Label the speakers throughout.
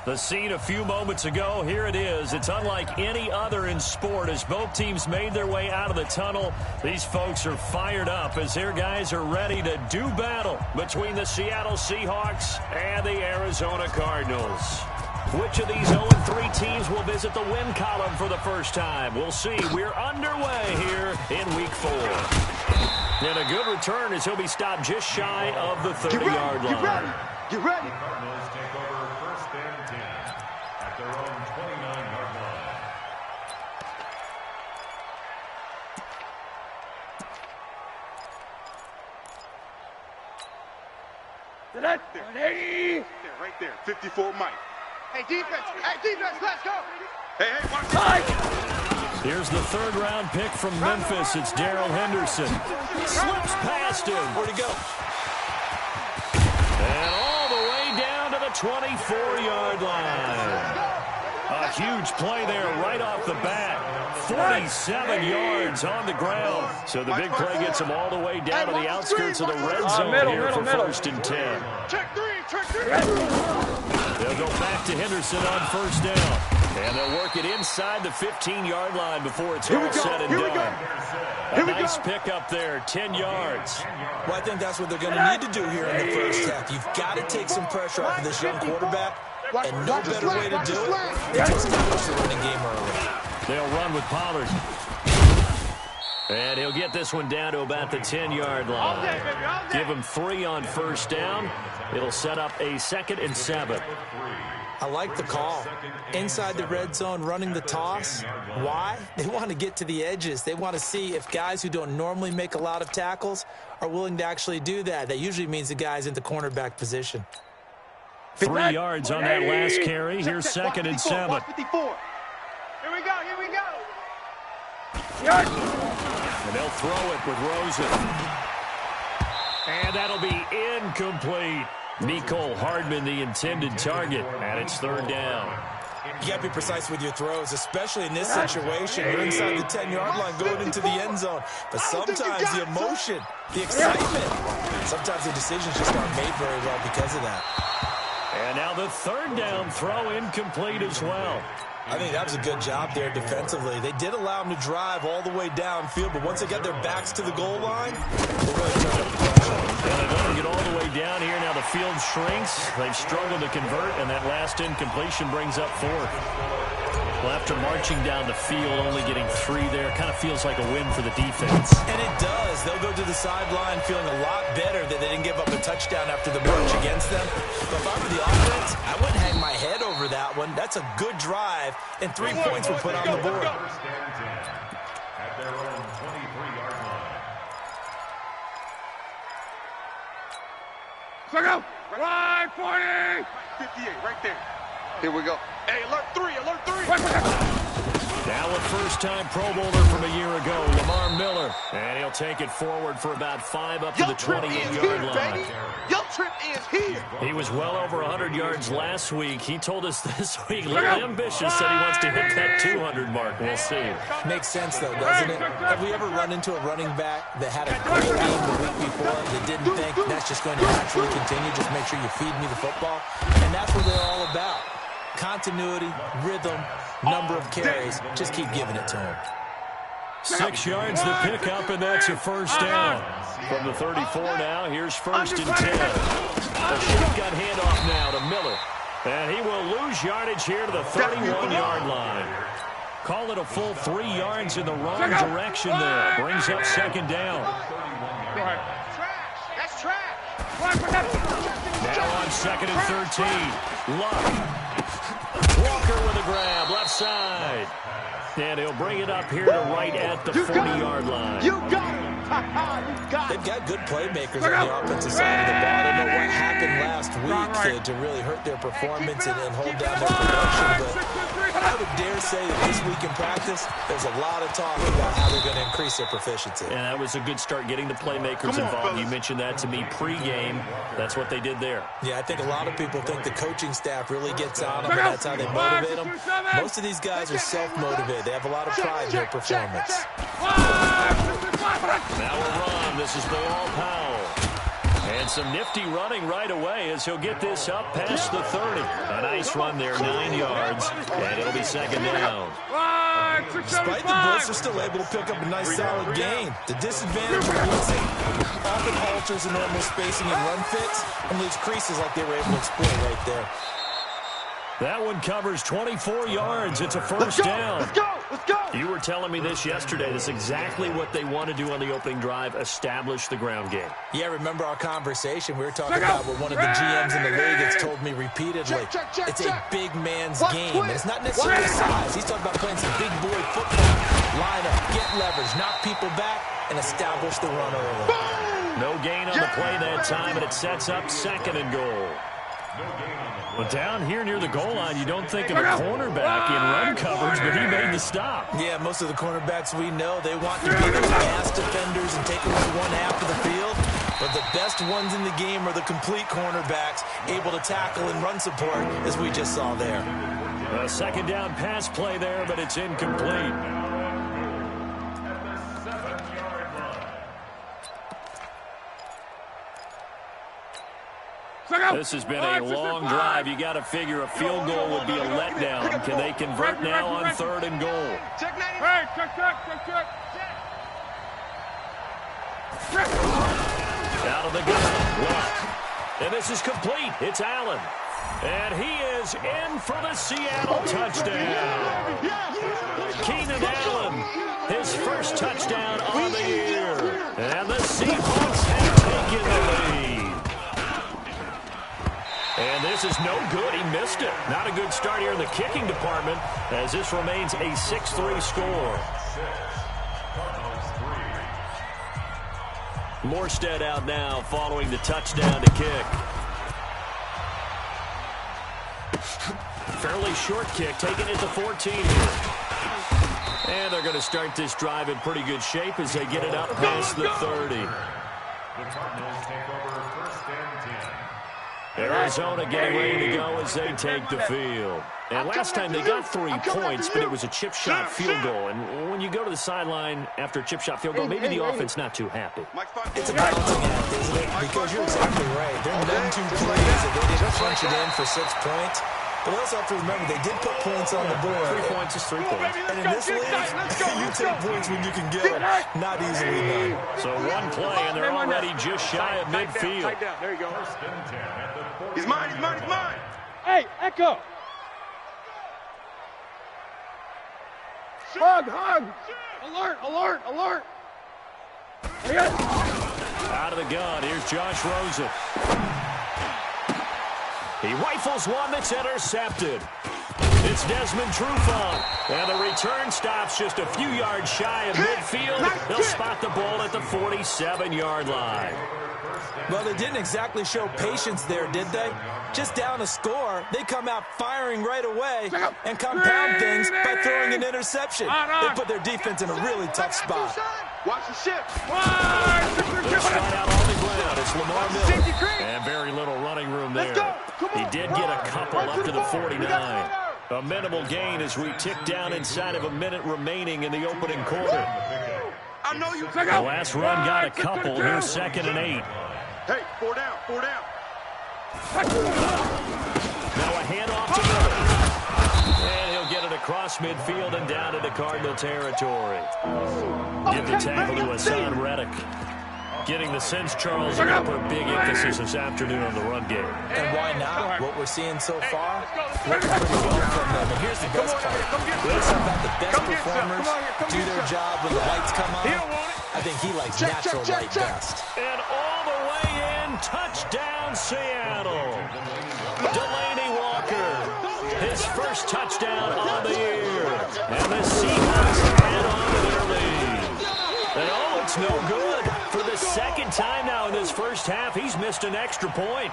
Speaker 1: The scene a few moments ago, here it is. It's unlike any other in sport as both teams made their way out of the tunnel. These folks are fired up as their guys are ready to do battle between the Seattle Seahawks and the Arizona Cardinals. Which of these 0-3 teams will visit the win column for the first time? We'll see. We're underway here in Week 4. And a good return as he'll be stopped just shy of the 30-yard line.
Speaker 2: Get ready. Get ready.
Speaker 3: Cardinals take over first and 10 at their own 29-yard line.
Speaker 2: Right there. 54 Mike. Hey, defense, let's go. Hey, watch it.
Speaker 1: Here's the third-round pick from Memphis. It's Darrell Henderson. Slips past him. Where'd he go? And all the way down to the 24-yard line. A huge play there right off the bat. 47 yards on the ground. So the big play gets him all the way down to the outskirts of the red zone here for first and 10.
Speaker 2: Check three.
Speaker 1: They'll go back to Henderson on first down. And they'll work it inside the 15-yard line before it's all said and done. A nice pick up there, 10 yards.
Speaker 4: Well, I think that's what they're going to need to do here in the first half. You've got to take some pressure off of this young quarterback, and no better way to do it than to establish the running game early.
Speaker 1: They'll run with Pollard. And he'll get this one down to about the 10-yard line. Give him 3 on first down. It'll set up a 2nd and 7.
Speaker 4: I like the call. Inside the red zone, running the toss. Why? They want to get to the edges. They want to see if guys who don't normally make a lot of tackles are willing to actually do that. That usually means the guy's in the cornerback position.
Speaker 1: 3 yards on that last carry. Here's 2nd and 7.
Speaker 2: Here we go.
Speaker 1: And they'll throw it with Rosen. And that'll be incomplete. Nicole Hardman, the intended target, and it's 3rd down.
Speaker 4: You got to be precise with your throws, especially in this situation. You're inside the 10-yard line going into the end zone. But sometimes the emotion, the excitement, sometimes the decisions just aren't made very well because of that.
Speaker 1: And now the 3rd down throw incomplete as well.
Speaker 4: I think that was a good job there defensively. They did allow them to drive all the way downfield, but once they got their backs to the goal line, they really turned up the pressure.
Speaker 1: And they don't get all the way down here. Now the field shrinks. They've struggled to convert, and that last incompletion brings up 4th. Well, after marching down the field, only getting 3 there, kind of feels like a win for the defense.
Speaker 4: And it does. They'll go to the sideline feeling a lot better that they didn't give up a touchdown after the march against them. But if I were the offense, I wouldn't hang my head over that one. That's a good drive, and 3 points were put on the board.
Speaker 3: At their own 23-yard line.
Speaker 2: So go. Right, 40. 58, right there. Here we go. Hey, alert 3.
Speaker 1: Now a first-time Pro Bowler from a year ago, Lamar Miller. And he'll take it forward for about 5 up to the 28-yard line.
Speaker 2: Your trip is here.
Speaker 1: He was well over 100 yards last week. He told us this week, a little ambitious, said he wants to hit that 200 mark. We'll see.
Speaker 4: Makes sense, though, doesn't it? Have we ever run into a running back that had a great game the week before that didn't think that's just going to naturally continue? Just make sure you feed me the football. And that's what they're all about. Continuity, rhythm, number of carries. Just keep giving it to him.
Speaker 1: 6 yards to pick up, and that's a first down. From the 34 now, here's 1st and 10. A shotgun handoff now to Miller. And he will lose yardage here to the 31-yard line. Call it a full 3 yards in the wrong direction there. Brings up 2nd down.
Speaker 2: That's trash.
Speaker 1: Now on 2nd and 13. Luck. Walker with a grab, left side. And he'll bring it up here to right at the 40-yard line.
Speaker 2: You got it. You got it.
Speaker 4: They've got good playmakers on the offensive side of the ball. I don't know what happened last week to really hurt their performance and hold down their production, but I would dare say that this week in practice, there's a lot of talk about how they're going to increase their proficiency.
Speaker 1: And that was a good start getting the playmakers involved. You mentioned that to me pregame. That's what they did there.
Speaker 4: Yeah, I think a lot of people think the coaching staff really gets on them, and that's how they motivate them. Most of these guys are self-motivated. They have a lot of pride in their performance.
Speaker 1: Now a run. This is Bilal Powell. And And some nifty running right away as he'll get this up past the 30. A nice run there, 9 yards, and it'll be second down.
Speaker 4: Despite the blitz, they're still able to pick up a nice solid gain. The disadvantage of blitzing often alters the normal spacing and run fits and leaves creases like they were able to exploit right there.
Speaker 1: That one covers 24 yards. It's a first down.
Speaker 2: Let's go! Let's go!
Speaker 1: You were telling me this yesterday. This is exactly what they want to do on the opening drive, establish the ground game.
Speaker 4: Yeah, remember our conversation? We were talking about what one of the GMs in the league has told me repeatedly. It's a big man's game. And it's not necessarily size. He's talking about playing some big boy football. Line up, get leverage, knock people back, and establish the run early.
Speaker 1: No gain on the play that time, and it sets up second and goal. But down here near the goal line, you don't think of a cornerback in run coverage, but he made the stop.
Speaker 4: Yeah, most of the cornerbacks we know, they want to be those pass defenders and take away one half of the field. But the best ones in the game are the complete cornerbacks, able to tackle and run support, as we just saw there.
Speaker 1: A second down pass play there, but it's incomplete. This has been a long drive. You got to figure a field goal would be a letdown. Can they convert now on third and goal? Out of the gun. Left. And this is complete. It's Allen. And he is in for the Seattle touchdown. Keenan Allen, his first touchdown on the year. And the Seahawks have taken the lead. And this is no good. He missed it. Not a good start here in the kicking department as this remains a 6-3 score. Morstead out now following the touchdown to kick. Fairly short kick, taking it to 14 here. And they're going to start this drive in pretty good shape as they get it up past the 30.
Speaker 3: The Cardinals take over first and 10.
Speaker 1: Arizona getting ready to go as they take the field. And last time they got 3 points, but it was a chip shot field goal. And when you go to the sideline after a chip shot field goal, maybe the offense not too happy.
Speaker 4: It's a balancing act, isn't it? Because you're exactly right. There are none too plays that they didn't punch it in for 6 points. But also have to remember, they did put points on the board.
Speaker 1: 3 points is 3 points.
Speaker 4: And in this league, you take points when you can get them. Not easily done.
Speaker 1: So one play, and they're already just shy of midfield.
Speaker 2: There you go.
Speaker 3: First and 10 at the 40.
Speaker 2: He's mine, he's mine, he's mine.
Speaker 5: Hey, Echo. Hug. Alert.
Speaker 1: Out of the gun, here's Josh Rosen. He rifles one that's intercepted. It's Desmond Trufant. And the return stops just a few yards shy of midfield. They'll spot the ball at the 47-yard line.
Speaker 4: Well, they didn't exactly show patience there, did they? Just down a score, they come out firing right away and compound things by throwing an interception. They put their defense in a really tough spot.
Speaker 2: Watch the ship.
Speaker 1: They'll slide out on the ground. It's Lamar Miller. And very little running room there. He did get a couple up to the 49. A minimal gain as we tick down inside of a minute remaining in the opening quarter.
Speaker 2: I know you.
Speaker 1: The last run got a couple. Here's 2nd and 8.
Speaker 2: Hey, 4 down.
Speaker 1: Now a handoff to Miller. And he'll get it across midfield and down into Cardinal territory. Give the tackle to Hassan Reddick. Getting the sense Charles are going to put big emphasis this afternoon on the run game.
Speaker 4: And why not? What we're seeing so far, working pretty well from them. And here's the best part. It's about the best performers do their job when the lights come on. I think he likes natural light best.
Speaker 1: And all the way in, touchdown Seattle. Delaney Walker, his first touchdown on the year. And the Seahawks add on to their lead. And oh, it's no good. For the second time now in this first half, he's missed an extra point.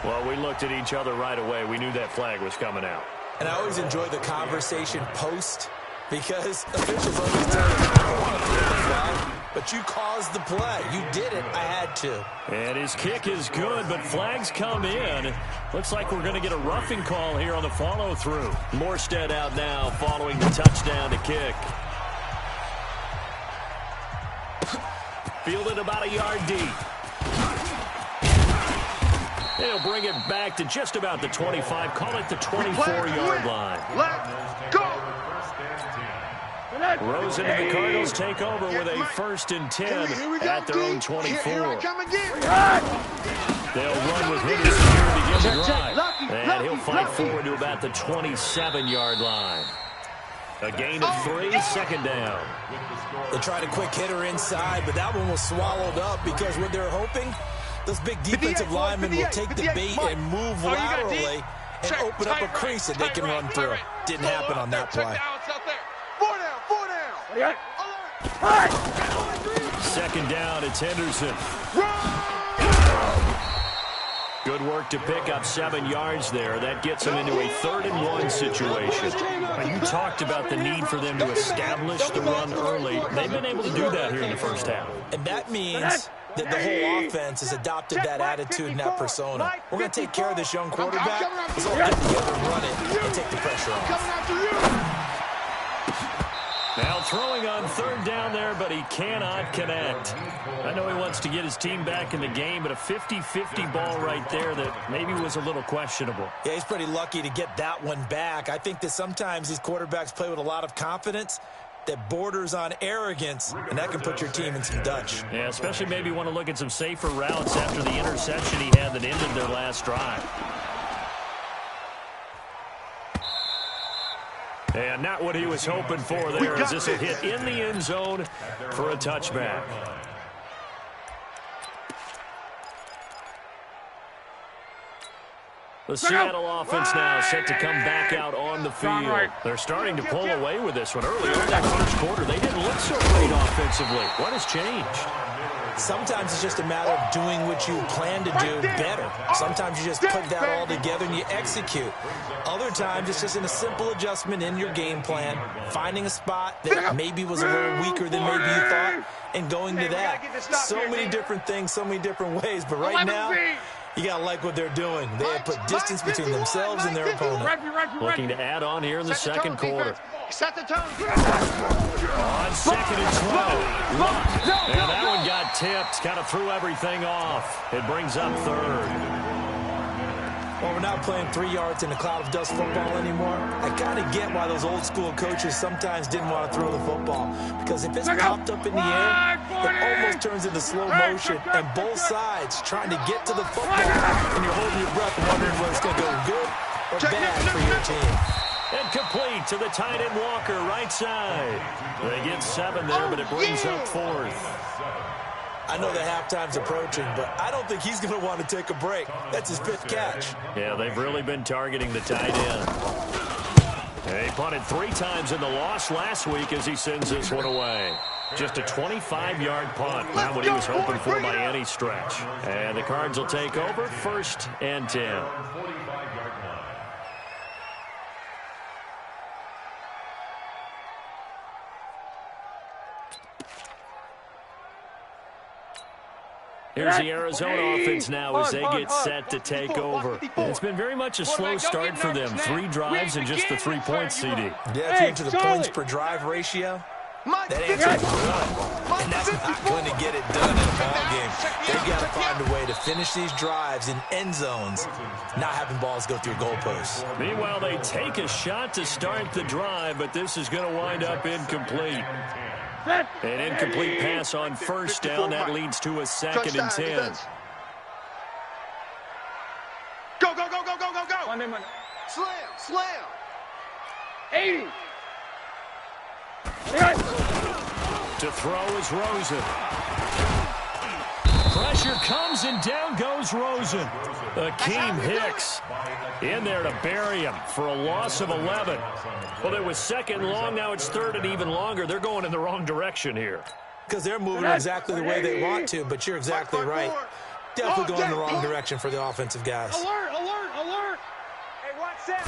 Speaker 1: Well, we looked at each other right away. We knew that flag was coming out.
Speaker 4: And I always enjoy the conversation post because officials always tell you, I don't want to throw the flag, but you caused the play. You did it. I had to.
Speaker 1: And his kick is good, but flags come in. Looks like we're going to get a roughing call here on the follow-through. Morstead out now following the touchdown to kick. Fielded about a yard deep. They'll bring it back to just about the 25. Call it the 24-yard line.
Speaker 2: Let's go.
Speaker 1: Rosen and the Cardinals take over with a 1st and 10 at their own 24.
Speaker 2: Here I come again.
Speaker 1: They'll run with Henderson here to begin the drive. And he'll fight forward to about the 27-yard line. A gain of 3, 2nd down.
Speaker 4: They tried a quick hitter inside, but that one was swallowed up because what they're hoping, those big defensive linemen will take the bait and move laterally and open up a crease that they can run through. Didn't happen on that play.
Speaker 2: 4 down.
Speaker 1: 2nd down, it's Henderson. Good work to pick up 7 yards there. That gets them into a 3rd and 1 situation. You talked about the need for them to establish the run early. They've been able to do that here in the first half.
Speaker 4: And that means that the whole offense has adopted that attitude and that persona. We're going to take care of this young quarterback. Let's all get together and run it and take the pressure off.
Speaker 1: Now throwing on 3rd down there, but he cannot connect. I know he wants to get his team back in the game, but a 50-50 ball right there that maybe was a little questionable.
Speaker 4: Yeah, he's pretty lucky to get that one back. I think that sometimes these quarterbacks play with a lot of confidence that borders on arrogance, and that can put your team in some Dutch.
Speaker 1: Yeah, especially maybe want to look at some safer routes after the interception he had that ended their last drive. And not what he was hoping for there as this will hit in the end zone for a touchback. The Seattle offense now set to come back out on the field. They're starting to pull away with this one. Early on that first quarter, they didn't look so great offensively. What has changed?
Speaker 4: Sometimes it's just a matter of doing what you plan to do better. Sometimes you just put that all together and you execute. Other times it's just in a simple adjustment in your game plan, finding a spot that maybe was a little weaker than maybe you thought, and going to that. So many different things, so many different ways. But right now, you got to like what they're doing. They have put distance between themselves and their opponent.
Speaker 1: Looking to add on here in the second quarter.
Speaker 2: Set the tone.
Speaker 1: On 2nd and 12. And that one got tipped. Kind of threw everything off. It brings up 3rd.
Speaker 4: Well, we're not playing 3 yards in a cloud of dust football anymore. I kind of get why those old school coaches sometimes didn't want to throw the football. Because if it's popped up in the air, it almost turns into slow motion. And both sides trying to get to the football. And you're holding your breath wondering whether it's going to go good or bad for your team.
Speaker 1: And complete to the tight end Walker, right side. They get 7 there, but it brings up 4th.
Speaker 4: I know the halftime's approaching, but I don't think he's going to want to take a break. That's his 5th catch.
Speaker 1: Yeah, they've really been targeting the tight end. They punted 3 times in the loss last week as he sends this one away. Just a 25-yard punt, not what he was hoping for by any stretch. And the Cards will take over, 1st and 10. Here's the Arizona offense now as they get set to take over. And it's been very much a slow start for them. 3 drives and just the 3 points, CD.
Speaker 4: Yeah, if you're into the points per drive ratio, that answer is 1. And that's not going to get it done in a ball game. They've got to find a way to finish these drives in end zones, not having balls go through goalposts.
Speaker 1: Meanwhile, they take a shot to start the drive, but this is going to wind up incomplete. An incomplete pass on 1st down. That leads to a 2nd and 10.
Speaker 2: Go, go, go, go, go, go, go.
Speaker 5: Monday.
Speaker 2: Slam.
Speaker 5: 80.
Speaker 1: To throw is Rosen. Pressure comes and down goes Rosen. Akeem Hicks in there to bury him for a loss of 11. Well, it was 2nd long. Now it's 3rd and even longer. They're going in the wrong direction here.
Speaker 4: Because they're moving exactly the way they want to, but you're exactly right. Definitely going in the wrong direction for the offensive guys.
Speaker 5: Alert.
Speaker 2: Hey, watch that.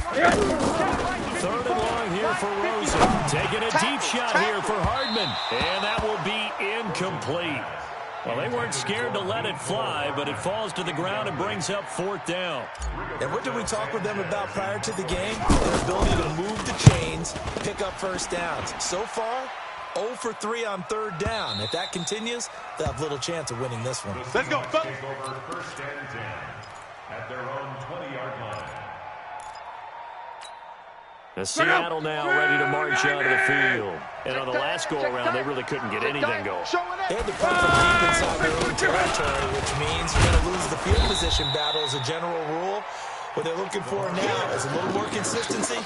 Speaker 1: 3rd and long here for Rosen. Taking a deep shot here for Hardman. And that will be incomplete. Well, they weren't scared to let it fly, but it falls to the ground and brings up 4th down.
Speaker 4: And what did we talk with them about prior to the game? Their ability to move the chains, pick up 1st downs. So far, 0 for 3 on 3rd down. If that continues, they'll have little chance of winning this one.
Speaker 2: Let's go, folks.
Speaker 3: at their own 20-yard line.
Speaker 1: Seattle now ready to march out of the field. And on the last go-around, they really couldn't get anything going.
Speaker 4: They had to play from deep inside their own territory, which means you're going to lose the field position battle as a general rule. What they're looking for now is a little more consistency.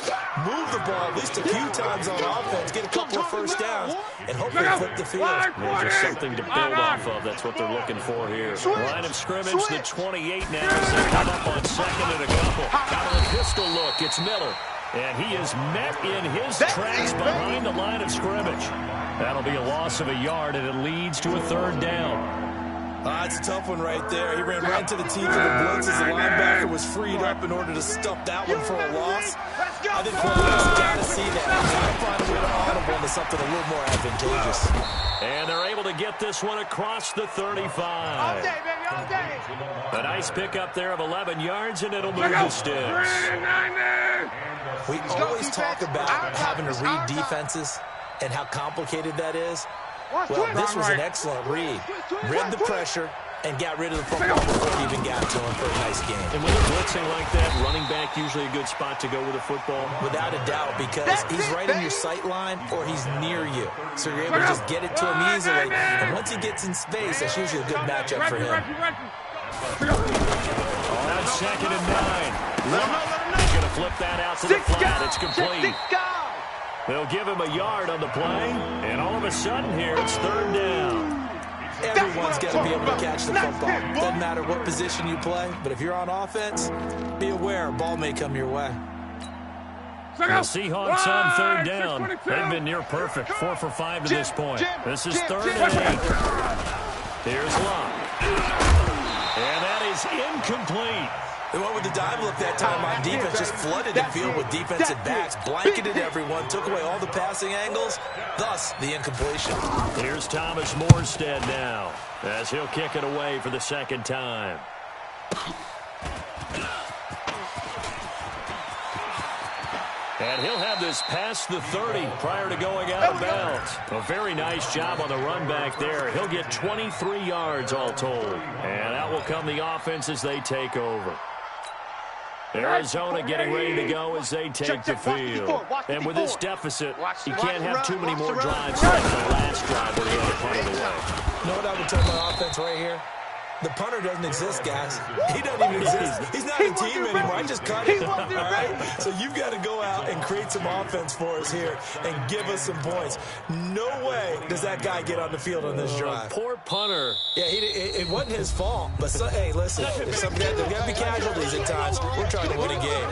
Speaker 4: Move the ball at least a few times on offense, get a couple of first downs, and hopefully flip the field.
Speaker 1: Yeah, just something to build off of. That's what they're looking for here. Line of scrimmage, the 28 now as they come up on second and a couple. Out of the pistol look, it's Miller. And he is met in his tracks behind the line of scrimmage. That'll be a loss of a yard, and it leads to a third down.
Speaker 4: It's a tough one right there. He ran right into the teeth of the blitz as the linebacker was freed up in order to stuff that one for a loss. I think quarterbacks got to see that. Got to find a way to audible into something a little more advantageous.
Speaker 1: And they're able to get this one across the 35.
Speaker 2: All day, baby, all day.
Speaker 1: A nice pickup there of 11 yards, and it'll move the sticks.
Speaker 4: We always talk about having to read defenses and how complicated that is. Well, this was an excellent read. Read the pressure and got rid of the football before he even got to him for a nice game.
Speaker 1: And when they're blitzing like that, running back usually a good spot to go with a football?
Speaker 4: Without a doubt, because he's right in your sight line or he's near you. So you're able to just get it to him easily. And once he gets in space, that's usually a good matchup for him.
Speaker 1: On second and 9. He's going to flip that out to the flat. It's complete. They'll give him a yard on the play, and all of a sudden here, it's third down.
Speaker 4: Everyone's got to be able to catch the football. Doesn't matter what position you play, but if you're on offense, be aware a ball may come your way.
Speaker 1: The Seahawks on third down. They've been near perfect, 4 for 5 to this point. This is third and 8. Here's Locke. And that is incomplete.
Speaker 4: They went with the dive look that time on defense, just flooded the field with defensive backs, blanketed everyone, took away all the passing angles, thus the incompletion.
Speaker 1: Here's Thomas Morstead now, as he'll kick it away for the second time. And he'll have this past the 30 prior to going out of bounds. A very nice job on the run back there. He'll get 23 yards all told. And out will come the offense as they take over. Arizona getting ready to go as they take the field. And with this deficit, you can't have too many more drives like the last drive where he had to punt it away.
Speaker 4: You know what I would tell my offense right here? The punter doesn't exist, guys. He doesn't even exist. He's not a team anymore. I just cut it. All right? So you've got to go out and create some offense for us here and give us some points. No way does that guy get on the field on this drive.
Speaker 1: Poor punter.
Speaker 4: Yeah, it wasn't his fault. But, hey, listen, there's got to be casualties at times. We're trying to win a game.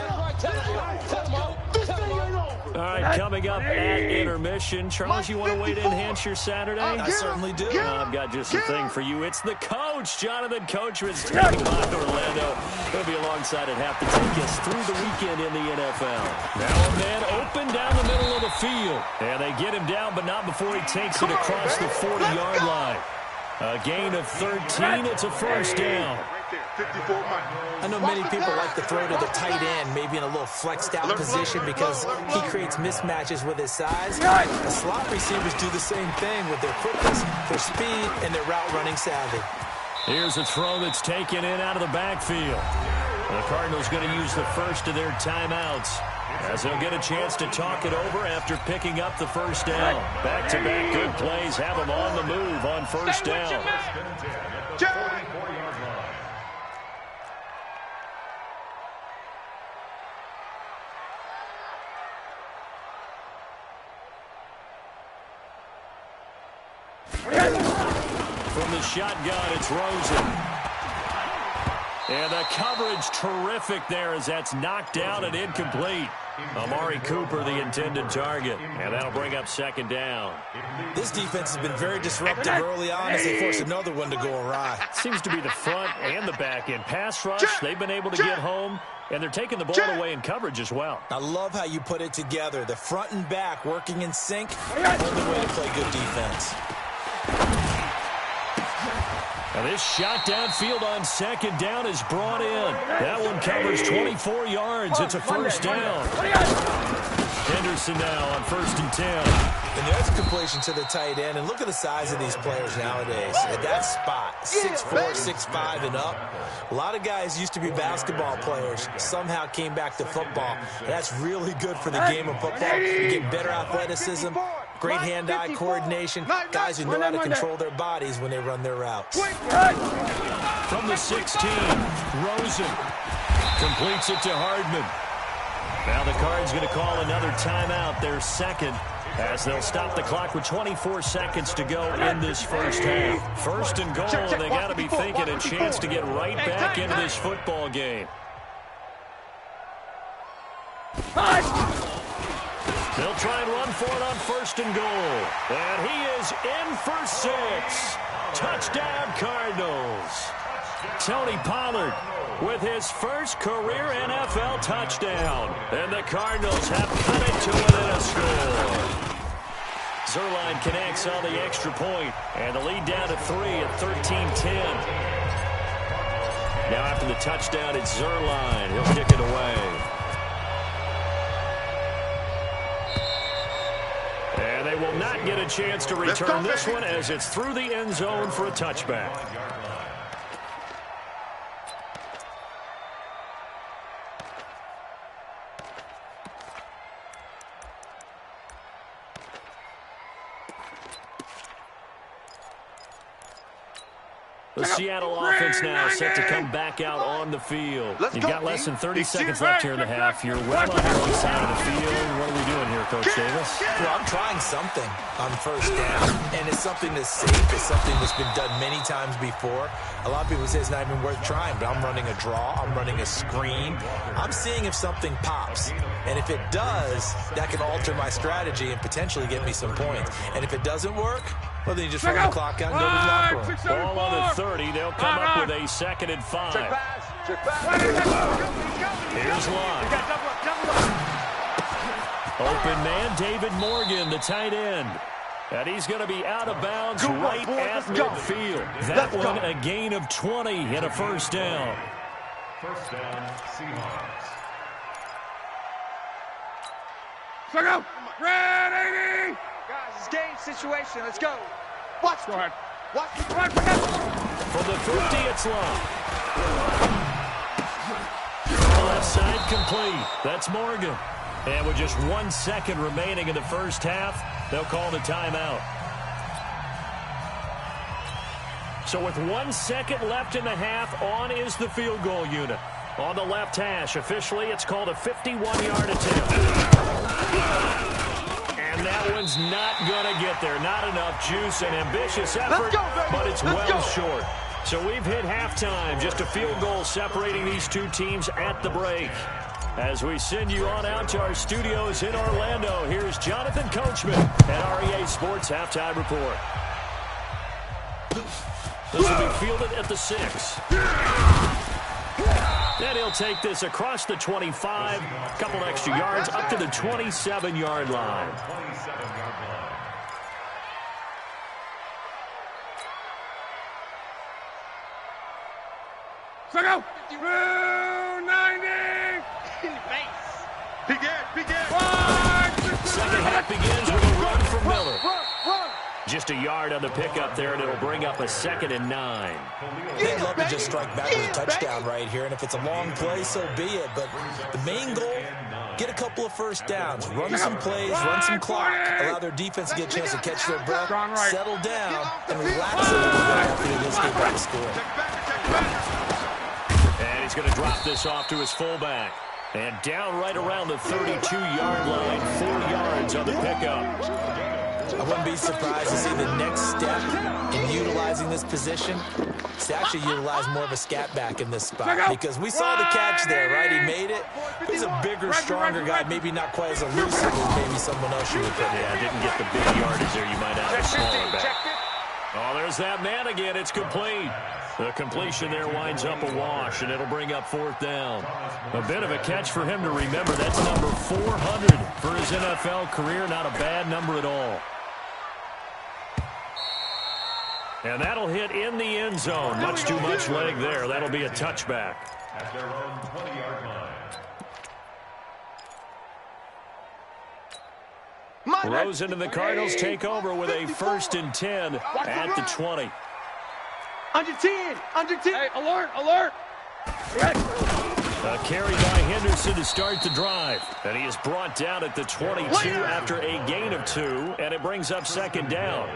Speaker 1: All right, coming up at intermission. Charles, you want a way to enhance your Saturday?
Speaker 4: I certainly do.
Speaker 1: I've got just a thing for you. It's the coach, Jonathan Coachman, taking by Orlando. He'll be alongside at half to take us through the weekend in the NFL. Now a man open down the middle of the field. And they get him down, but not before he takes it across the 40-yard line. A gain of 13. It's a first down.
Speaker 4: I know many people like to throw to the tight end, maybe in a little flexed out position because he creates mismatches with his size. The slot receivers do the same thing with their quickness, their speed, and their route running savvy.
Speaker 1: Here's a throw that's taken in out of the backfield. The Cardinals going to use the first of their timeouts as they'll get a chance to talk it over after picking up the first down. Back-to-back good plays have them on the move on first down. From the shotgun, it's Rosen. And the coverage terrific there as that's knocked down and incomplete. Amari Cooper, the intended target. And that'll bring up second down.
Speaker 4: This defense has been very disruptive early on as they force another one to go awry.
Speaker 1: Seems to be the front and the back end. Pass rush, they've been able to get home. And they're taking the ball away in coverage as well.
Speaker 4: I love how you put it together. The front and back working in sync. Only way to play good defense.
Speaker 1: Now this shot downfield on second down is brought in. That one covers 24 yards. It's a first down. Henderson now on 1st and 10.
Speaker 4: And there's a completion to the tight end. And look at the size of these players nowadays. At that spot, 6'4", 6'5", and up. A lot of guys used to be basketball players, somehow came back to football. That's really good for the game of football. You get better athleticism, great hand-eye coordination, guys who know how to control their bodies when they run their routes.
Speaker 1: From the 16, Rosen completes it to Hardman. Now the Cards going to call another timeout, their second, as they'll stop the clock with 24 seconds to go in this first half. 1st and goal, and they got to be thinking a chance to get right back into this football game. They'll try and run for it on 1st and goal. And he is in for 6. Touchdown, Cardinals. Tony Pollard with his first career NFL touchdown. And the Cardinals have cut it to within a score. Zerline connects on the extra point, and the lead down to 3 at 13-10. Now after the touchdown, it's Zerline. He'll kick it away. And they will not get a chance to return this one as it's through the end zone for a touchback. The Seattle offense now set to come back out on the field. You've got less than 30 seconds left here in the half. You're well on your own side of the field. What are we doing here, Coach Davis?
Speaker 4: Well, I'm trying something on 1st down, and it's something that's safe. It's something that's been done many times before. A lot of people say it's not even worth trying, but I'm running a draw. I'm running a screen. I'm seeing if something pops. And if it does, that can alter my strategy and potentially get me some points. And if it doesn't work, well, then you just run the clock out and go to the locker room.
Speaker 1: Ball on the 30. They'll come up with a 2nd and 5. Here's Locke. Open man, David Morgan, the tight end. And he's going to be out of bounds right at midfield. That one, a gain of 20 and a 1st down.
Speaker 3: 1st down, Seahawks.
Speaker 5: Go. Ready.
Speaker 6: Guys, it's game situation. Let's go. Watch.
Speaker 5: Go ahead.
Speaker 6: Watch.
Speaker 1: From the 50, it's Locke. Left side complete. That's Morgan. And with just 1 second remaining in the first half, they'll call the timeout. So with 1 second left in the half, on is the field goal unit. On the left hash, officially, it's called a 51-yard attempt. And that one's not going to get there. Not enough juice and ambitious effort, but it's well short. So we've hit halftime. Just a field goal separating these two teams at the break. As we send you on out to our studios in Orlando, here's Jonathan Coachman at REA Sports Halftime Report. This will be fielded at the 6. Then he'll take this across the 25, a couple extra yards, up to the 27-yard line.
Speaker 5: So go. 290.
Speaker 2: Begin.
Speaker 1: Second half begins with a run from Miller. Just a yard on the pickup there, and it'll bring up a 2nd and 9.
Speaker 4: They'd love to just strike back with a touchdown right here, and if it's a long play, so be it. But the main goal, get a couple of 1st downs, run some plays, run some clock, allow their defense to get a chance to catch their breath, settle down, and relax a little bit after they just get back to score.
Speaker 1: And he's going to drop this off to his fullback. And down right around the 32-yard line, 4 yards on the pickup.
Speaker 4: I wouldn't be surprised to see the next step in utilizing this position. It's actually utilize more of a scat back in this spot because we saw the catch there, right? He made it. But he's a bigger, stronger guy, maybe not quite as elusive as maybe someone else you would put in.
Speaker 1: Yeah, didn't get the big yardage there. You might have a smaller back. Oh, there's that man again. It's complete. The completion there winds up a wash, and it'll bring up 4th down. A bit of a catch for him to remember. That's number 400 for his NFL career. Not a bad number at all. And that'll hit in the end zone. Much too much leg there. That'll be a touchback.
Speaker 3: At their own 20-yard line.
Speaker 1: Rosen and the Cardinals take over with a 1st and 10 at the 20.
Speaker 6: Under 10. Under 10.
Speaker 5: Hey, alert, alert.
Speaker 1: A carry by Henderson to start the drive. And he is brought down at the 22 after a gain of 2. And it brings up 2nd down.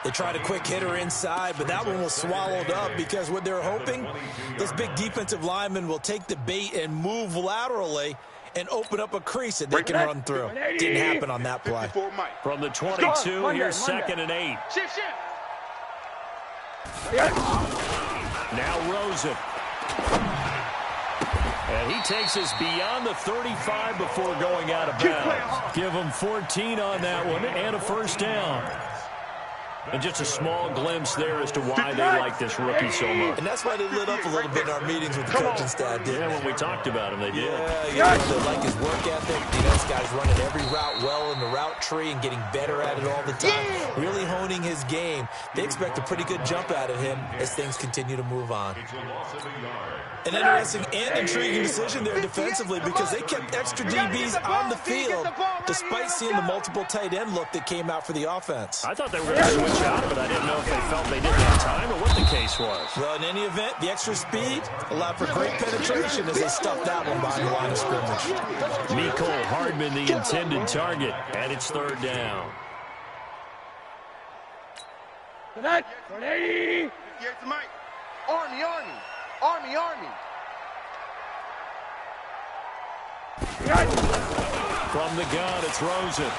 Speaker 4: They tried a quick hitter inside, but that one was swallowed up because what they're hoping, this big defensive lineman will take the bait and move laterally and open up a crease that they can run through. Didn't happen on that play.
Speaker 1: From the 22, here's 2nd and 8.
Speaker 6: Shift.
Speaker 1: Now Rosen. And he takes us beyond the 35 before going out of bounds. Give him 14 on that one and a 1st down. And just a small glimpse there as to why they like this rookie so much.
Speaker 4: And that's why they lit up a little bit in our meetings with the coaching staff, didn't they?
Speaker 1: Yeah, when we talked about him, they did.
Speaker 4: Yeah, they like his work ethic. You know, this guy's running every route well in the route tree and getting better at it all the time. Really honing his game. They expect a pretty good jump out of him as things continue to move on. An interesting and intriguing decision there defensively because they kept extra DBs on the field despite seeing the multiple tight end look that came out for the offense.
Speaker 1: I thought they were going to switch out of it. I didn't know if they felt they didn't have time or what the case was.
Speaker 4: Well, in any event, the extra speed allowed for great penetration as they stuffed that one behind the line of scrimmage.
Speaker 1: Mecole Hardman, the intended target, and it's 3rd down.
Speaker 5: Tonight, 180.
Speaker 2: Here's the mic.
Speaker 6: Army.
Speaker 1: From the gun, it's Rosen.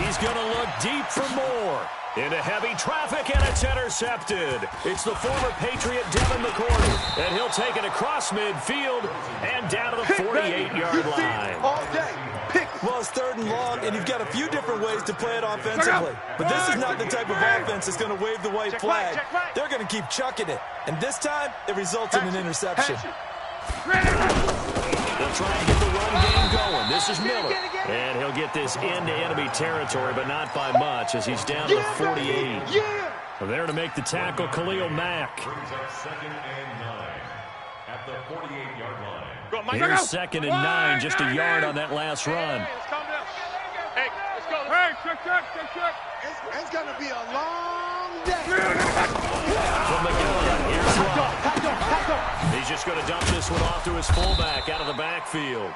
Speaker 1: He's going to look deep for more. Into heavy traffic, and it's intercepted. It's the former Patriot Devin McCourty, and he'll take it across midfield and down to the 48-yard line.
Speaker 6: All day.
Speaker 4: Well, it's 3rd and long, and you've got a few different ways to play it offensively. But this is not the type of offense that's going to wave the white flag. They're going to keep chucking it. And this time, it results in an interception.
Speaker 1: They'll try to get the run game going. This is Miller. And he'll get this into enemy territory, but not by much as he's down to the 48. There to make the tackle, Khalil Mack.
Speaker 3: Brings up 2nd and 9 at the 48-yard line.
Speaker 1: Here's 2nd and 9, just a yard on that last run.
Speaker 5: Hey, let's go. Hey, check.
Speaker 2: It's going to be a long day.
Speaker 1: From the gun, here's Love. He's just going to dump this one off to his fullback out of the backfield.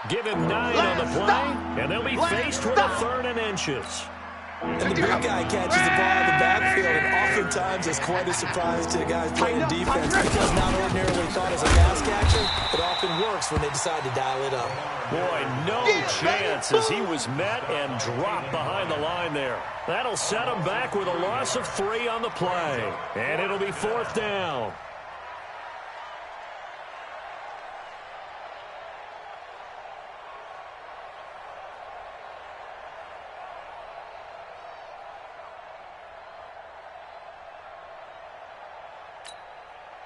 Speaker 1: Give him 9 on the play, and they'll be faced with a 3rd and inches.
Speaker 4: And the big guy catches the ball in the backfield, and oftentimes it's quite a surprise to the guys playing defense because not ordinarily thought as a pass catcher, it often works when they decide to dial it up.
Speaker 1: Boy, no chance as he was met and dropped behind the line there. That'll set him back with a loss of 3 on the play, and it'll be 4th down.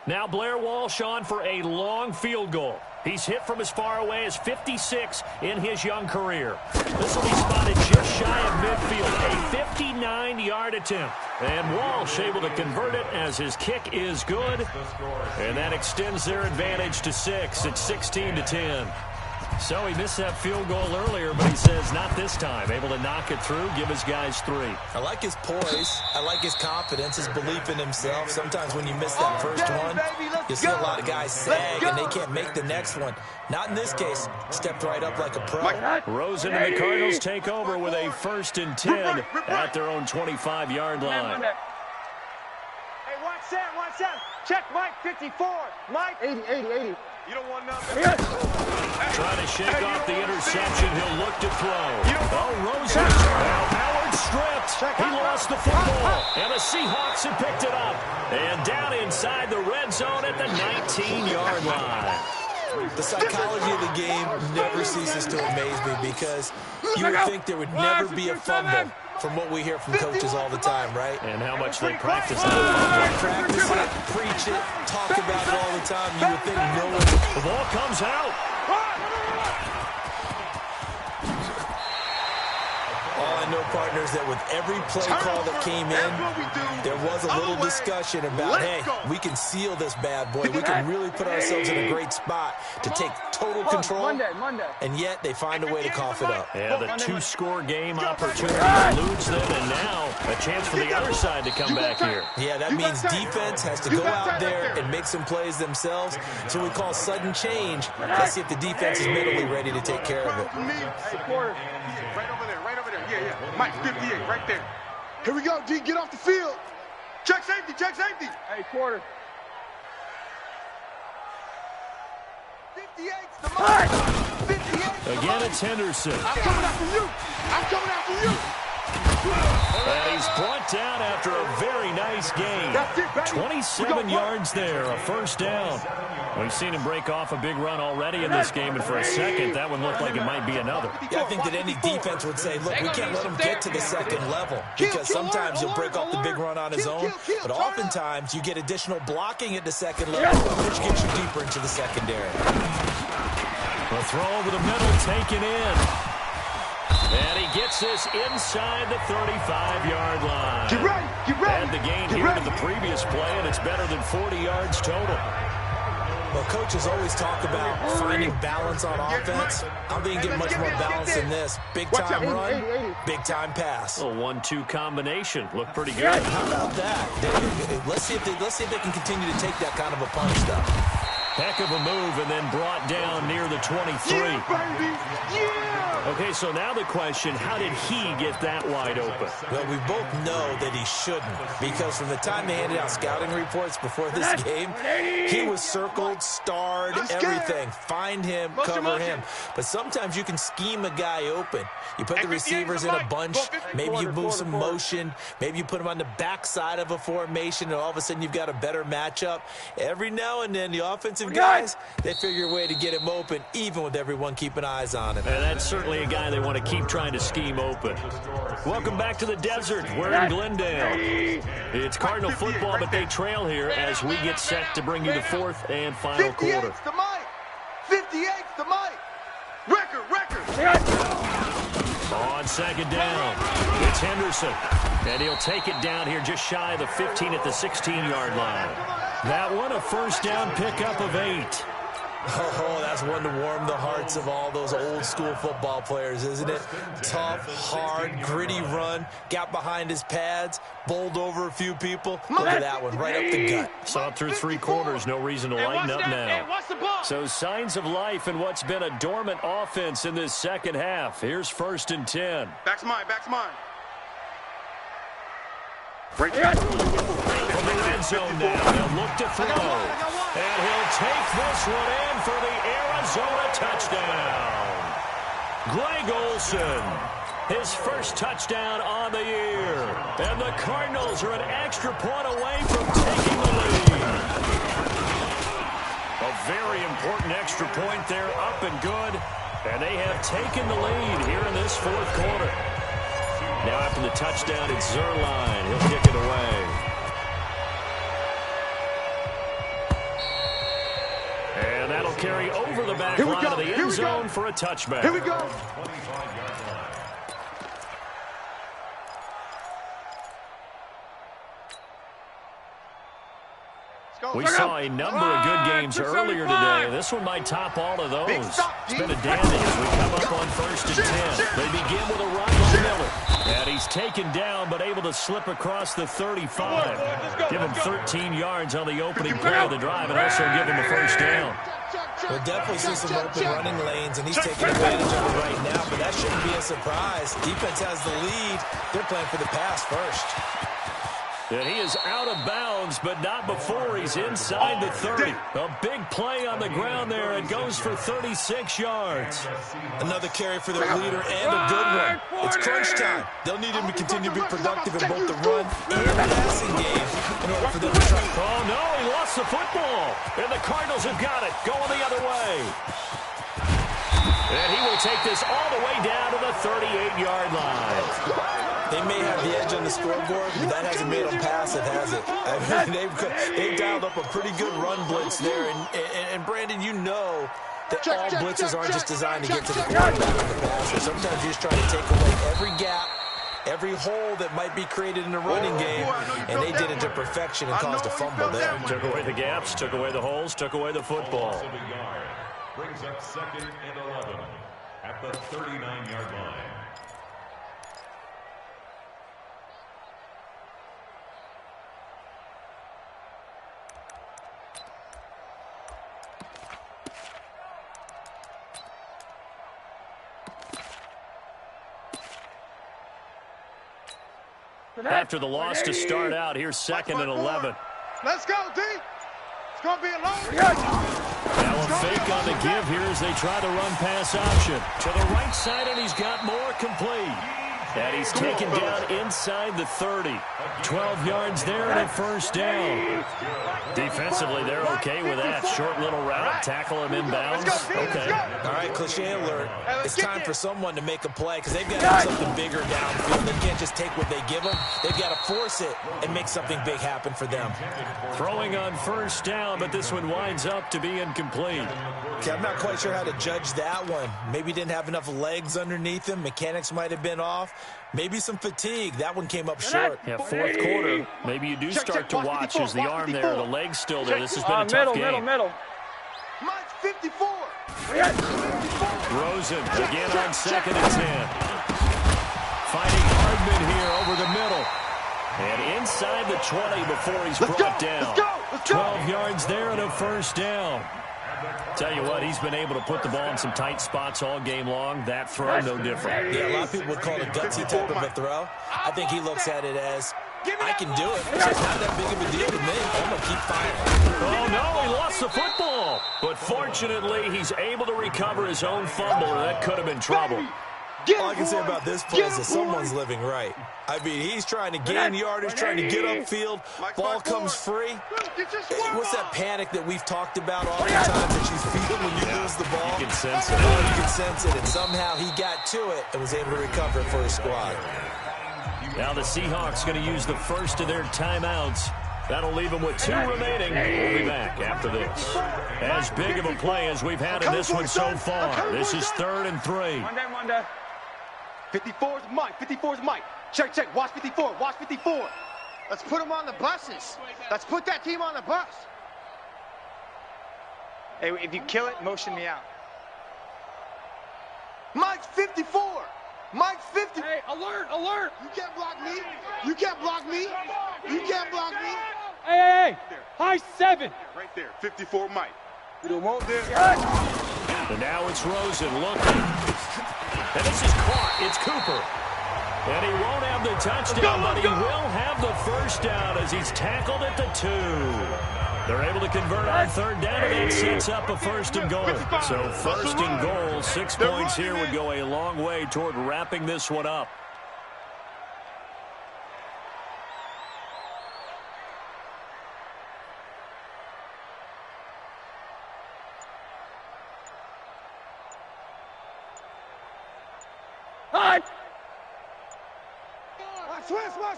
Speaker 1: Now Blair Walsh on for a long field goal. He's hit from as far away as 56 in his young career. This will be spotted just shy of midfield, a 59-yard attempt. And Walsh able to convert it as his kick is good. And that extends their advantage to 6. It's 16-10. So he missed that field goal earlier, but he says not this time. Able to knock it through, give his guys 3.
Speaker 4: I like his poise. I like his confidence, his belief in himself. Sometimes when you miss that first one, you see a lot of guys sag and they can't make the next one. Not in this case. Stepped right up like a pro.
Speaker 1: Rosen and the Cardinals take over with a 1st and 10 at their own 25-yard line.
Speaker 6: Hey, watch that. Check Mike, 54. Mike. 80.
Speaker 2: You don't want nothing.
Speaker 1: Trying to shake off the interception. He'll look to throw. Oh, Rosen. Now Howard stripped. He lost the football. And the Seahawks have picked it up. And down inside the red zone at the 19-yard line.
Speaker 4: The psychology of the game never ceases to amaze me because you would think there would never be a fumble from what we hear from coaches all the time, right?
Speaker 1: And how much they practice that.
Speaker 4: Practice it, preach it, talk about it all the time. You would think no one...
Speaker 1: The ball comes out.
Speaker 4: All I know, partners, that with every play call that came in, there was a little discussion about, hey, we can seal this bad boy. We can really put ourselves in a great spot to take total control, and yet they find a way to cough it up.
Speaker 1: Yeah, the two-score game opportunity eludes them, and now a chance for the other side to come back here.
Speaker 4: Yeah, that means defense has to go out there and make some plays themselves. So we call sudden change. Let's see if the defense is mentally ready to take care of it.
Speaker 2: Right over there, right over there. Yeah. Mike, 58, right there. Here we go, D. Get off the field. Check safety, check safety.
Speaker 5: Hey, quarter.
Speaker 2: 58's the mark. 58's
Speaker 1: Again, it's Henderson.
Speaker 2: I'm coming after you. I'm coming after you.
Speaker 1: And he's brought down after a very nice game. 27 yards there, a first down. We've seen him break off a big run already in this game, and for a second, that one looked like it might be another.
Speaker 4: Yeah, I think that any defense would say, look, we can't let him get to the second level, because sometimes he'll break off the big run on his own, but oftentimes you get additional blocking at the second level, which gets you deeper into the secondary.
Speaker 1: The throw over the middle taken in. And he gets this inside the 35-yard line.
Speaker 2: Get ready, get ready.
Speaker 1: And the gain here to the previous play, and it's better than 40 yards total.
Speaker 4: Well, coaches always talk about finding balance on offense. I'm being given much more balance than this. Big-time run, big-time pass.
Speaker 1: A 1-2 combination. Looked pretty good.
Speaker 4: How about that? Let's see if they can continue to take that kind of a punch, though.
Speaker 1: Heck of a move, and then brought down near the 23.
Speaker 2: Yeah, baby. Yeah.
Speaker 1: Okay, so now the question, how did he get that wide open?
Speaker 4: Well, we both know that he shouldn't, because from the time they handed out scouting reports before this game, he was circled, starred, everything. Find him, cover him. But sometimes you can scheme a guy open. You put the receivers in a bunch, maybe you move some motion, maybe you put them on the backside of a formation, and all of a sudden you've got a better matchup. Every now and then, the offensive guys, they figure a way to get him open, even with everyone keeping eyes on him.
Speaker 1: And that's certainly a guy they want to keep trying to scheme open. Welcome back to the desert. We're in Glendale. It's Cardinal football, but they trail here as we get set to bring you the fourth and final quarter.
Speaker 2: 58's the Mike. 58's the Mike. Record.
Speaker 1: On second down, it's Henderson. And he'll take it down here just shy of the 15 at the 16-yard line. That one a first down pickup of 8.
Speaker 4: Oh, that's one to warm the hearts of all those old-school football players, isn't it? Tough, hard, gritty run, got behind his pads, bowled over a few people. Look at that one, right up the gut.
Speaker 1: Saw it through 3 quarters, no reason to lighten up now. So signs of life in what's been a dormant offense in this second half. Here's 1st and 10.
Speaker 2: Back's mine.
Speaker 1: Right there. From the red zone now, they'll look to throw. And he'll take this one in for the Arizona touchdown. Greg Olsen, his first touchdown on the year. And the Cardinals are an extra point away from taking the lead. A very important extra point there, up and good. And they have taken the lead here in this 4th quarter. Now after the touchdown, it's Zerline. He'll kick it away. And that'll carry over the back line of the end zone for a touchback.
Speaker 2: Here we go.
Speaker 1: We saw a number of good games earlier today. This one might top all of those. It's been a dandy as we come up on 1st and 10. They begin with a run by Miller. And he's taken down but able to slip across the 35. Give him 13 yards on the opening play of the drive and also give him a first down.
Speaker 4: We'll definitely see some open running lanes, and he's taking advantage of it right now, but that shouldn't be a surprise. Defense has the lead. They're playing for the pass first.
Speaker 1: And he is out of bounds, but not before he's inside the 30. A big play on the ground there. It goes for 36 yards.
Speaker 4: Another carry for their leader and a good one. It's crunch time. They'll need him to continue to be productive in both the run and the passing game in order for them to try.
Speaker 1: Oh, no, he lost the football. And the Cardinals have got it, going the other way. And he will take this all the way down to the 38-yard line.
Speaker 4: They may have the edge on the scoreboard, but that hasn't made them pass it, has it? I mean, they've dialed up a pretty good run blitz there. And Brandon, you know that all blitzes aren't just designed to get to the quarterback of the passer. Sometimes you're just trying to take away every gap every hole that might be created in the running game, and they did it to perfection and caused a fumble there.
Speaker 1: Took away the gaps, took away the holes, took away the football.
Speaker 3: Brings up 2nd and 11 at the 39-yard line.
Speaker 1: After the loss to start out, here's 2nd and 11.
Speaker 2: Let's go, D. It's going to be a long
Speaker 1: Now a fake on the give here as they try the run-pass option. To the right side, and he's got more complete. And he's taken down inside the 30. 12 yards there and a first down. Defensively, they're okay with that. Short little route, tackle him inbounds. Okay.
Speaker 4: All right, cliche alert. It's time for someone to make a play because they've got to do something bigger downfield. They can't just take what they give them. They've got to force it and make something big happen for them.
Speaker 1: Throwing on first down, but this one winds up to be incomplete.
Speaker 4: Okay, I'm not quite sure how to judge that one. Maybe didn't have enough legs underneath him. Mechanics might have been off. Maybe some fatigue. That one came up short.
Speaker 1: Yeah, fourth quarter. Maybe you do start to watch as the arm there, the leg's still there. This has been a tough game.
Speaker 6: Middle.
Speaker 2: Mike 54.
Speaker 1: Rosen again on 2nd and 10. Fighting Hardman here over the middle. And inside the 20 before he's brought down. 12 yards there and a first down. Tell you what, he's been able to put the ball in some tight spots all game long. That throw, no different.
Speaker 4: Yeah, a lot of people would call it a gutsy type of a throw. I think he looks at it as, I can do it. It's not that big of a deal to me. I'm going to keep firing.
Speaker 1: Oh, no, he lost the football. But fortunately, he's able to recover his own fumble, or that could have been trouble.
Speaker 4: All I can say about this play is that someone's living right. I mean, he's trying to gain yardage, trying to get upfield. Ball comes free. What's that panic that we've talked about all the time that you feel when you lose the ball?
Speaker 1: You can sense it.
Speaker 4: Oh, you can sense it, and somehow he got to it and was able to recover it for his squad.
Speaker 1: Now the Seahawks going to use the first of their timeouts. That'll leave them with 2 remaining. We'll be back after this. As big of a play as we've had in this one so far. This is 3rd and 3.
Speaker 6: One day.
Speaker 2: 54 is Mike. 54 is Mike. Check. Watch 54. Watch 54. Let's put them on the buses. Let's put that team on the bus.
Speaker 6: Hey, if you kill it, motion me out.
Speaker 2: Mike's 54. Mike's 50.
Speaker 6: Hey, alert.
Speaker 2: You can't block me. You can't block me. You can't block me.
Speaker 6: Hey. High 7.
Speaker 2: Right there. 54 Mike.
Speaker 6: You don't want there.
Speaker 1: And now it's Rosen looking. And this is caught. It's Cooper. And he won't have the touchdown, but he will have the first down as he's tackled at the 2. They're able to convert on 3rd down, and that sets up a 1st and goal. So 1st and goal, 6 points here would go a long way toward wrapping this one up.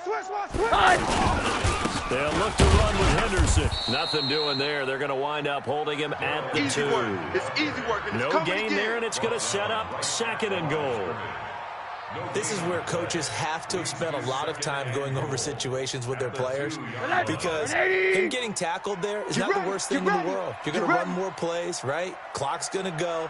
Speaker 2: Switch.
Speaker 1: They'll look to run with Henderson. Nothing doing there. They're going to wind up holding him at the 2.
Speaker 2: It's easy work.
Speaker 1: No gain there, and it's going to set up 2nd and goal.
Speaker 4: This is where coaches have to have spent a lot of time going over situations with their players because him getting tackled there is not the worst thing in the world. You're going to run more plays, right? Clock's going to go.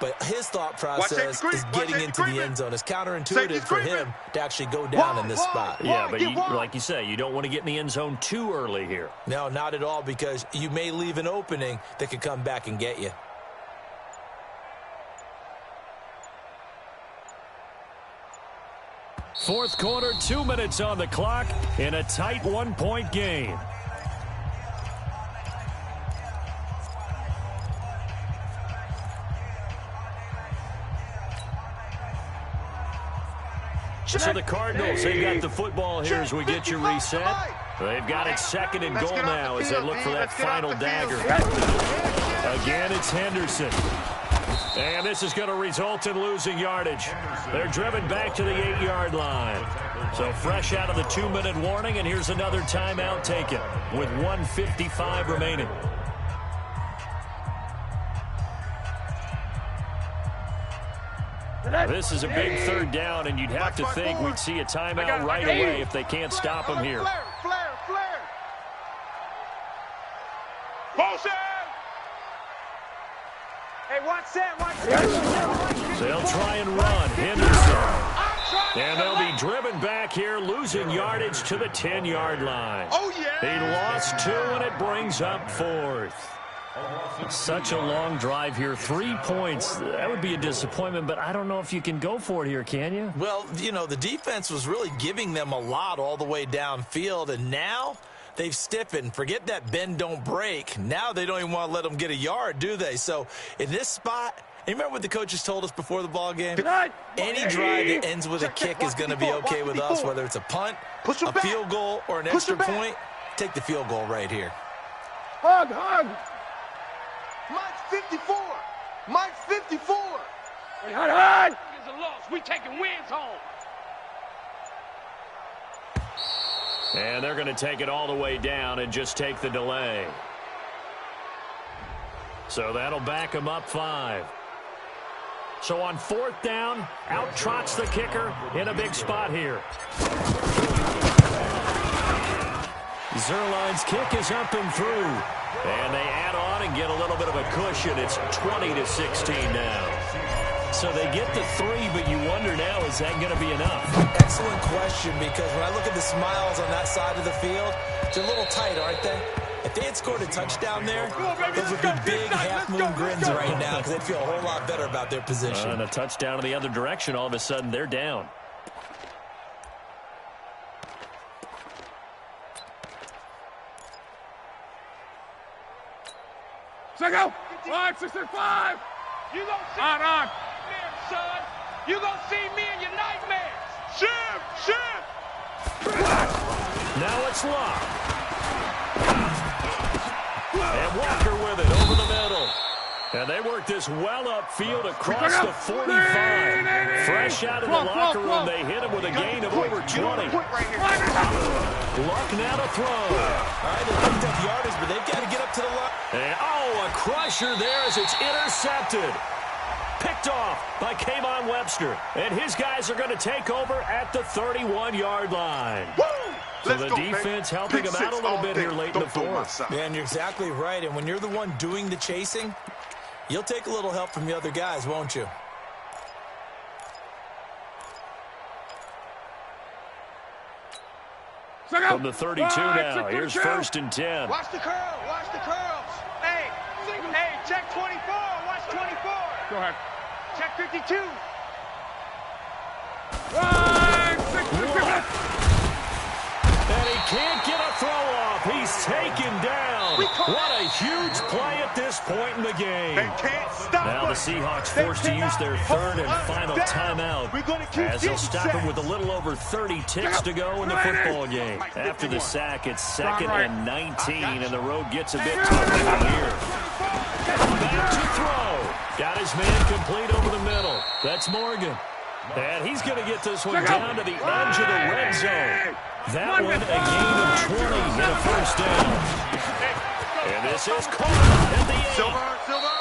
Speaker 4: But his thought process is getting into the end zone. It's counterintuitive for him to actually go down in this spot.
Speaker 1: Yeah, but like you say, you don't want to get in the end zone too early here.
Speaker 4: No, not at all, because you may leave an opening that could come back and get you.
Speaker 1: Fourth quarter, 2 minutes on the clock in a tight 1-point game. So the Cardinals, they've got the football here as we get you reset. They've got it 2nd and goal now as they look for that final dagger. Again, it's Henderson. And this is going to result in losing yardage. They're driven back to the 8-yard line. So fresh out of the 2-minute warning, and here's another timeout taken with 1:55 remaining. This is a big third down, and you'd have to think we'd see a timeout right away if they can't stop him here.
Speaker 2: Flare.
Speaker 5: Motion!
Speaker 6: Hey, watch that.
Speaker 1: So they'll try and run. Henderson. And they'll be driven back here, losing yardage to the 10-yard line.
Speaker 2: Oh, yeah.
Speaker 1: He lost 2, and it brings up 4th. Such a long drive here. 3 points. That would be a disappointment, but I don't know if you can go for it here, can you?
Speaker 4: Well, you know, the defense was really giving them a lot all the way downfield, and now they've stiffened. Forget that bend, don't break. Now they don't even want to let them get a yard, do they? So in this spot, you remember what the coaches told us before the ball game? Any drive that ends with a kick is going to be okay with us, whether it's a punt, a field goal, or an extra point. Take the field goal right here.
Speaker 5: Hug!
Speaker 2: Mike's 54. Mike's 54.
Speaker 5: Hey, hug! It's a loss. We taking wins home.
Speaker 1: And they're going to take it all the way down and just take the delay. So that'll back them up 5. So on 4th down, out trots the kicker in a big spot here. Zerline's kick is up and through. And they add on and get a little bit of a cushion. It's 20-16 now. So they get to 3, but you wonder now, is that going to be enough?
Speaker 4: Excellent question, because when I look at the smiles on that side of the field, they're a little tight, aren't they? If they had scored a touchdown there, those would be big half-moon grins right now because they'd feel a whole lot better about their position.
Speaker 1: And a touchdown in the other direction, all of a sudden they're down.
Speaker 5: Go! 5, 6, 5! You gonna see on. Son. You gonna see me in your nightmares! Shift!
Speaker 1: Now it's Locke. And Walker with it over the middle. And they work this well upfield across the 45. Fresh out of the locker room, they hit him with a gain of over 20. Luck now to throw.
Speaker 4: All right, they picked up yardage, but they've got to get up to the line.
Speaker 1: And, a crusher there as it's intercepted. Picked off by Kayvon Webster. And his guys are going to take over at the 31-yard line.
Speaker 2: Woo!
Speaker 1: So the defense helping him out a little bit here late in the 4th.
Speaker 4: Yeah, and you're exactly right. And when you're the one doing the chasing, you'll take a little help from the other guys, won't you?
Speaker 1: From the 32 now, here's 1st and 10.
Speaker 2: Watch the curl. Watch the curls. Hey, check 24. Watch 24.
Speaker 5: Go ahead.
Speaker 2: Check 52.
Speaker 5: 5, 6, 6, 6.
Speaker 1: And he can't get a throw off. He's taken down. What a huge play at this point in the game.
Speaker 2: They can't stop
Speaker 1: Now the
Speaker 2: us.
Speaker 1: Seahawks forced to use their 3rd and final timeout as they'll stop him with a little over 30 ticks to go in the football game. After the sack, it's 2nd and 19, and the road gets a bit tougher from here. Back to throw. Got his man complete over the middle. That's Morgan. And he's going to get this one down to the edge of the red zone. That one, a gain of 20 and a 1st down. And this is caught at the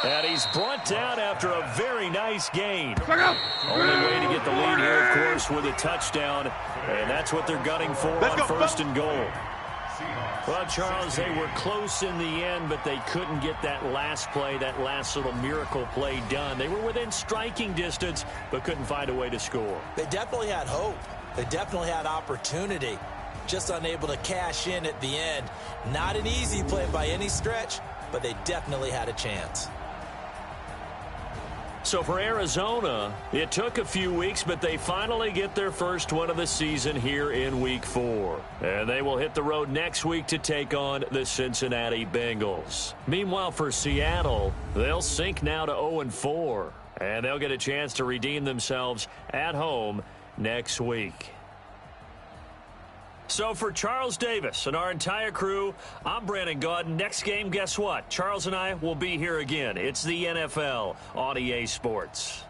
Speaker 1: 8. And he's brought down after a very nice gain. Only way to get the lead here, of course, with a touchdown. And that's what they're gunning for on 1st and goal. Well, Charles, they were close in the end, but they couldn't get that last play, that last little miracle play done. They were within striking distance, but couldn't find a way to score.
Speaker 4: They definitely had hope. They definitely had opportunity. Just unable to cash in at the end. Not an easy play by any stretch, but they definitely had a chance.
Speaker 1: So for Arizona, it took a few weeks, but they finally get their first one of the season here in Week 4. And they will hit the road next week to take on the Cincinnati Bengals. Meanwhile, for Seattle, they'll sink now to 0-4. And they'll get a chance to redeem themselves at home next week. So for Charles Davis and our entire crew, I'm Brandon Gaudin. Next game, guess what? Charles and I will be here again. It's the NFL on EA Sports.